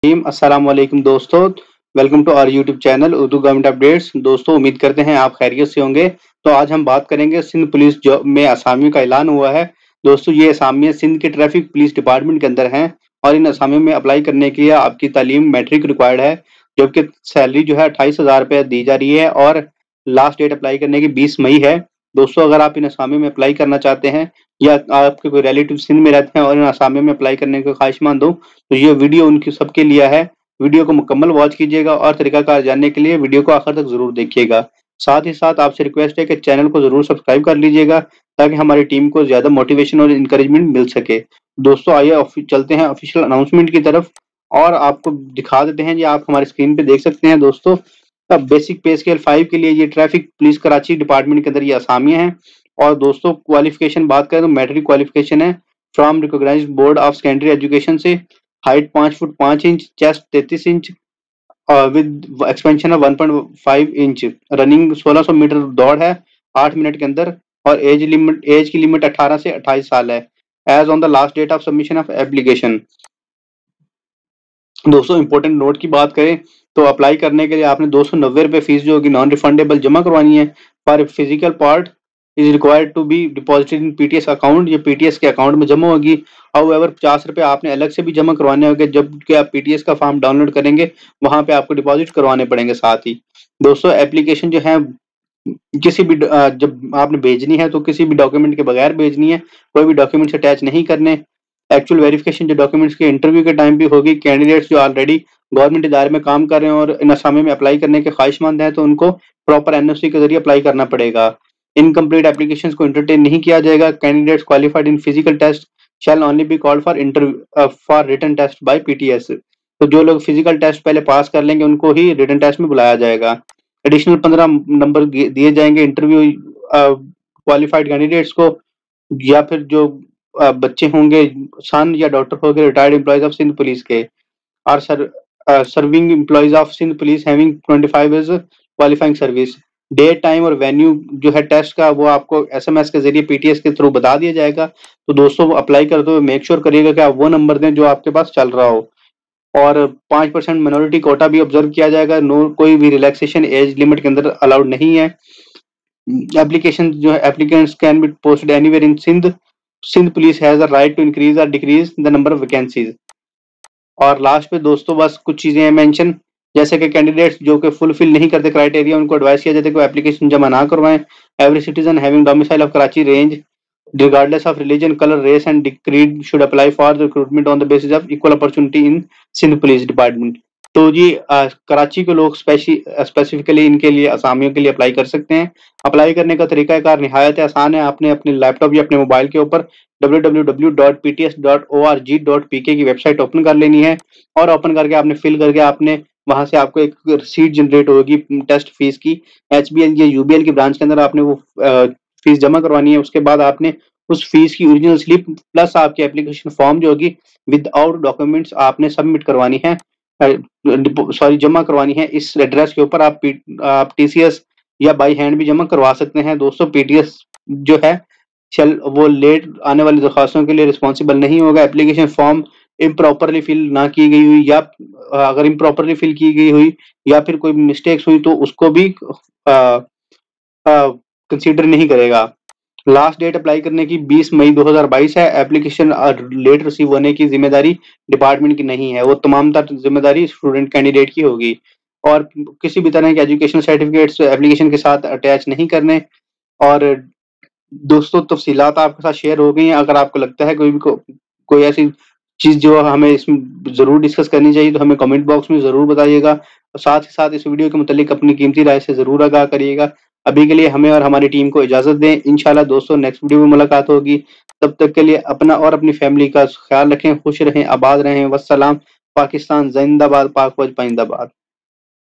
अस्सलाम वालेकुम दोस्तों, welcome to our YouTube channel Urdu government updates. दोस्तों उम्मीद करते हैं आप खैरियत से होंगे। तो आज हम बात करेंगे सिंध पुलिस जॉब में असामियों का ऐलान हुआ है। दोस्तों ये असामियाँ सिंध के ट्रैफिक पुलिस डिपार्टमेंट के अंदर हैं और इन असामियों में अप्लाई करने के लिए आपकी तालीम मैट्रिक रिक्वायर्ड है, जबकि सैलरी जो है 28,000 रुपये दी जा रही है और लास्ट डेट अप्लाई करने की 20 मई है। दोस्तों अगर आप इन असामियों में अप्लाई करना चाहते हैं या आपके कोई रिलेटिव सिंध में रहते हैं और इन असामियों में अप्लाई करने के ख्वाहिशमंद हो तो ये वीडियो उनकी सबके लिए है। वीडियो को मुकम्मल वॉच कीजिएगा और तरीकाकार जानने के लिए वीडियो को आखिर तक जरूर देखिएगा। साथ ही साथ आपसे रिक्वेस्ट है कि चैनल को जरूर सब्सक्राइब कर लीजिएगा ताकि हमारी टीम को ज्यादा मोटिवेशन और इंकरेजमेंट मिल सके। दोस्तों आइए चलते हैं ऑफिशियल अनाउंसमेंट की तरफ और आपको दिखा देते हैं। ये आप हमारी स्क्रीन पे देख सकते हैं। दोस्तों अब बेसिक पे स्केल 5 के लिए ये ट्रैफिक पुलिस कराची डिपार्टमेंट के अंदर ये असामियां हैं। और दोस्तों क्वालिफिकेशन बात करें तो मैट्रिक क्वालिफिकेशन है from recognised board of secondary education से। Height 5 foot 5 inch, chest 33 inch with expansion of 1.5 inch. Running 1600 metre दौड़ है 8 मिनट के अंदर और एज की लिमिट 18 से 28 साल है age on the last date of submission of application. दोस्तों इंपॉर्टेंट नोट की बात करें तो अप्लाई करने के लिए आपने 290 रुपये फीस जो होगी नॉन रिफंडेबल जमा करवानी है। पर physical part is required to be deposited in PTS account, ये पीटीएस के अकाउंट में जमा होगी। हाउएवर 50 रुपये आपने अलग से भी जमा करवाने होंगे जब कि आप पीटीएस का फॉर्म डाउनलोड करेंगे वहां पे आपको डिपॉजिट करवाने पड़ेंगे। साथ ही दोस्तों एप्लीकेशन जो है किसी भी जब आपने भेजनी है तो किसी भी डॉक्यूमेंट के बगैर भेजनी है, कोई भी डॉक्यूमेंट्स अटैच नहीं करने। एक्चुअल वेरिफिकेशन जो डॉक्यूमेंट्स के इंटरव्यू के टाइम भी होगी। कैंडिडेट्स जो ऑलरेडी गवर्नमेंट इदारे में काम कर रहे हैं और इन असामी में अप्लाई करने के ख्वाहिशमंद हैं तो उनको प्रॉपर एनओसी के जरिए अप्लाई करना पड़ेगा। इनकम्प्लीट एप्लीकेशन को एंटरटेन नहीं किया जाएगा। Candidates qualified in physical test shall only be called for interview for written test by PTS. तो जो लोग फिजिकल टेस्ट पहले पास कर लेंगे उनको ही रिटन टेस्ट में बुलाया जाएगा। एडिशनल 15 नंबर दिए जाएंगे इंटरव्यू क्वालिफाइड कैंडिडेट्स को, या फिर जो बच्चे होंगे सन या डॉक्टर होंगे retired employees of Sindh police के और serving employees of Sindh police having 25 years qualifying service. Date time और वेन्यू जो है टेस्ट का वो आपको एसएमएस के जरिए पीटीएस के थ्रू बता दिया जाएगा। तो दोस्तों अप्लाई करते हुए मेक श्योर करिएगा कि आप वो नंबर दें जो आपके पास चल रहा हो। और 5% माइनॉरिटी कोटा भी ऑब्जर्व किया जाएगा। नो कोई भी रिलैक्सेशन एज लिमिट के अंदर अलाउड नहीं है। एप्लीकेशन जो है applicants can be posted anywhere in Sindh. Sindh police has a right to increase और decrease the number of vacancies. और लास्ट पे दोस्तों बस कुछ चीजें मेंशन, जैसे कि कैंडिडेट्स जो कि फुलफिल नहीं करते क्राइटेरिया उनको एडवाइस किया जाता है कि वो एप्लीकेशन जमा ना करवाएं। Every citizen having domicile of Karachi range regardless of religion, color, race and creed should apply for the recruitment on the basis of equal opportunity in Sindh Police Department। तो जी कराची के लोग स्पेसिफिकली इनके लिए असामियों के लिए अप्लाई कर सकते हैं। अप्लाई करने का तरीकाकार निहायत आसान है। आपने अपने लैपटॉप या अपने मोबाइल के ऊपर www.pts.org.pk की वेबसाइट ओपन कर लेनी है और ओपन करके आपने फिल करके आपने वहां से आपको एक रिसीट जनरेट होगी टेस्ट फीस की। एचबीएल या यूबीएल की ब्रांच के अंदर आपने वो फीस जमा करवानी है। उसके बाद आपने उस फीस की ओरिजिनल स्लिप प्लस आपकी एप्लीकेशन फॉर्म जो होगी विदाउट डॉक्यूमेंट्स आपने सबमिट करवानी है, जमा करवानी है। इस एड्रेस के ऊपर आप टीसीएस या बाई हैंड भी जमा करवा सकते हैं। दोस्तों पीटीएस जो है वो लेट आने वाली दरख्वास्तों के लिए रिस्पॉन्सिबल नहीं होगा। एप्लीकेशन फॉर्म इम्प्रॉपरली फिल ना की गई हुई या अगर इम्प्रॉपरली फिल की गई हुई या फिर कोई मिस्टेक्स हुई तो उसको भी कंसीडर नहीं करेगा। लास्ट डेट अप्लाई करने की 20 मई 2022 है। एप्लीकेशन लेट रिसीव होने की जिम्मेदारी डिपार्टमेंट की नहीं है, वो तमाम तर जिम्मेदारी स्टूडेंट कैंडिडेट की होगी। और किसी भी तरह के एजुकेशन सर्टिफिकेट्स एप्लीकेशन के साथ अटैच नहीं करने। और दोस्तों तफसीलात आपके साथ शेयर हो गई हैं। अगर आपको लगता है कोई ऐसी चीज जो हमें इसमें जरूर डिस्कस करनी चाहिए तो हमें कमेंट बॉक्स में जरूर बताइएगा और साथ ही साथ इस वीडियो के मुतालिक अपनी कीमती राय से जरूर आगाह करिएगा। अभी के लिए हमें और हमारी टीम को इजाजत दें। इंशाल्लाह दोस्तों नेक्स्ट वीडियो में मुलाकात होगी। तब तक के लिए अपना और अपनी फैमिली का ख्याल रखें, खुश रहें, आबाद रहें। वस्सलाम। पाकिस्तान जिंदाबाद, पाक फौज पाइंदाबाद।